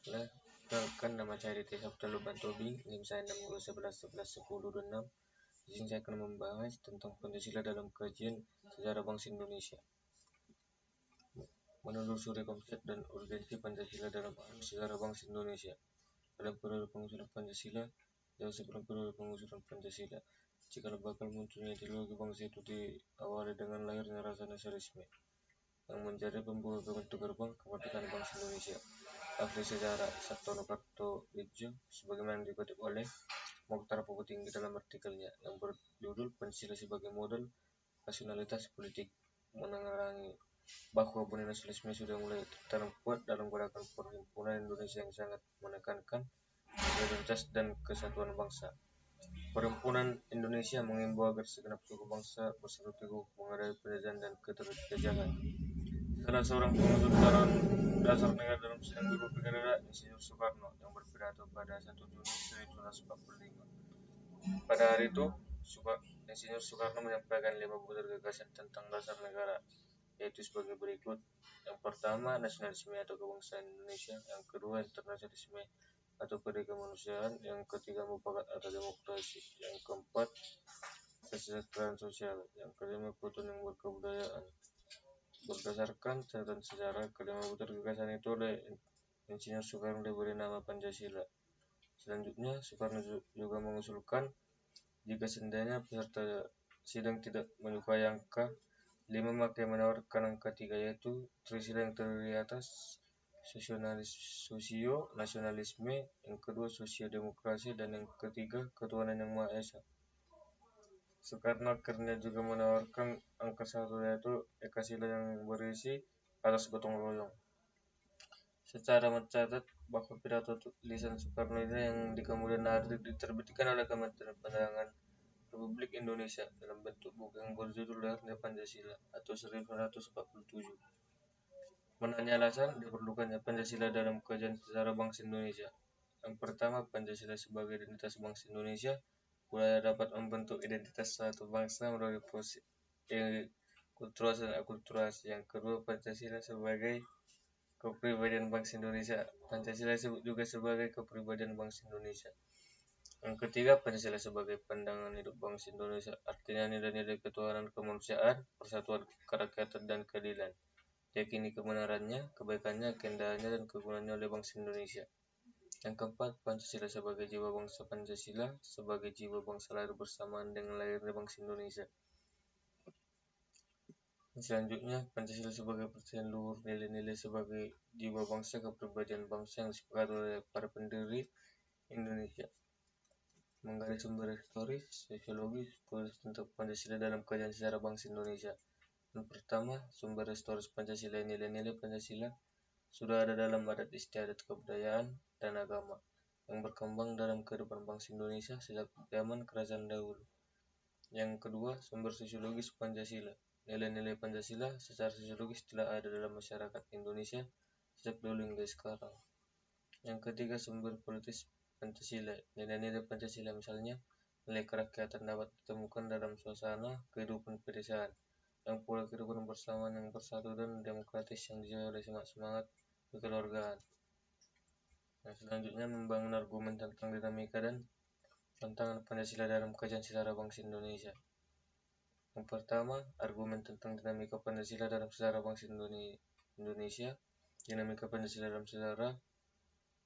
Nah, kenalkan nama saya Aditya Sabta Lubantobing, NIM saya 611111026. Di sini saya akan membahas tentang Pancasila dalam kajian sejarah bangsa Indonesia. Menelusuri konsep dan urgensi Pancasila dalam sejarah bangsa Indonesia. Dalam periode pengusulan Pancasila, jauh sebelum periode pengusulan Pancasila, jika bakal munculnya ideologi bangsa itu diawali dengan lahirnya rasa nasionalisme yang menjadi pembuka pintu gerbang kemerdekaan bangsa Indonesia. Ahli sejarah Sabtono Kartowijoyo sebagaimana dikutip oleh Mokhtar Puputinggi dalam artikelnya yang berjudul Pancasila sebagai model nasionalitas politik, menerangi bahwa bunyi nasionalisme sudah mulai tertanam kuat dalam gerakan perhimpunan Indonesia yang sangat menekankan identitas dan kesatuan bangsa. Perhimpunan Indonesia mengimbau agar segenap suku bangsa bersatu teguh menghadapi penjajahan dan keterjajahan. Salah seorang pengusul calon dasar negara dalam sidang Guru Negara, Insinyur Soekarno, yang berpidato pada 1 Juni 1945. Pada hari itu, Insinyur Soekarno menyampaikan 5 butir gagasan tentang dasar negara, yaitu sebagai berikut. Yang pertama, nasionalisme atau kebangsaan Indonesia. Yang kedua, internasionalisme atau kedekemanusiaan. Yang ketiga, mufakat atau demokrasi. Yang keempat, kesejahteraan sosial. Yang kelima, ketuhanan berkebudayaan. Berdasarkan catatan sejarah, kelima butir gagasan itu oleh Insinyur Soekarno diberi nama Pancasila. Selanjutnya, Soekarno juga mengusulkan jika seandainya peserta sidang tidak menyukai angka 5, maka menawarkan angka 3, yaitu Trisila yang terdiri atas sosio-nasionalisme, yang kedua sosio-demokrasi, dan yang ketiga ketuhanan yang Maha Esa. Soekarno akhirnya juga menawarkan angka 1, yaitu Ekasila yang berisi atas gotong royong. Secara mencatat bahwa pidato tulisan Soekarno ini yang di kemudian hari diterbitkan oleh Kementerian Perdagangan Republik Indonesia dalam bentuk buku yang berjudul Lahirnya Pancasila atau 1947. Menanya alasan diperlukannya Pancasila dalam kajian sejarah bangsa Indonesia. Yang pertama, Pancasila sebagai identitas bangsa Indonesia. Budaya dapat membentuk identitas suatu bangsa melalui proses kulturasi dan akulturasi. Yang kedua, Pancasila sebagai kepribadian bangsa Indonesia. Pancasila disebut juga sebagai kepribadian bangsa Indonesia. Yang ketiga, Pancasila sebagai pandangan hidup bangsa Indonesia, artinya nilai-nilai ketuhanan, kemanusiaan, persatuan, kerakyatan, dan keadilan. Yakini kebenarannya, kebaikannya, keindahannya, dan kegunaannya oleh bangsa Indonesia. Yang keempat, Pancasila sebagai jiwa bangsa. Pancasila sebagai jiwa bangsa lahir bersamaan dengan lahirnya bangsa Indonesia. Selanjutnya, Pancasila sebagai percayaan luhur, nilai-nilai sebagai jiwa bangsa, kepribadian bangsa yang disepakati oleh para pendiri Indonesia. Menggali sumber historis, sosiologis, tentang Pancasila dalam kajian sejarah bangsa Indonesia. Yang pertama, sumber historis Pancasila. Nilai-nilai Pancasila sudah ada dalam adat istiadat, kebudayaan, dan agama yang berkembang dalam kehidupan bangsa Indonesia sejak zaman kerajaan dahulu. Yang kedua, sumber sosiologis Pancasila. Nilai-nilai Pancasila secara sosiologis telah ada dalam masyarakat Indonesia sejak dulu hingga sekarang. Yang ketiga, sumber politis Pancasila. Nilai-nilai Pancasila misalnya nilai kerakyatan dapat ditemukan dalam suasana kehidupan pedesaan, yang pula kehidupan bersamaan yang bersatu dan demokratis yang dijaga oleh semangat kekeluargaan. Nah, selanjutnya membangun argumen tentang dinamika dan tantangan Pancasila dalam kajian sejarah bangsa Indonesia. Yang pertama, argumen tentang dinamika Pancasila dalam sejarah bangsa Indonesia. Dinamika Pancasila dalam sejarah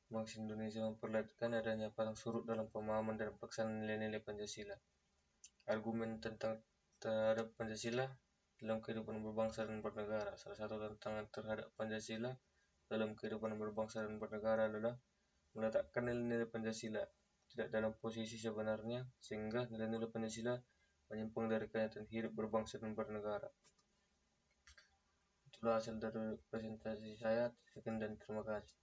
bangsa Indonesia memperlihatkan adanya pasang surut dalam pemahaman dan pelaksanaan nilai-nilai Pancasila. Argumen tentang terhadap Pancasila dalam kehidupan berbangsa dan bernegara. Salah satu tantangan terhadap Pancasila dalam kehidupan berbangsa dan bernegara adalah meletakkan nilai-nilai Pancasila tidak dalam posisi sebenarnya, sehingga nilai-nilai Pancasila menyimpang dari kenyataan hidup berbangsa dan bernegara. Itulah hasil dari presentasi saya. Sekian dan terima kasih.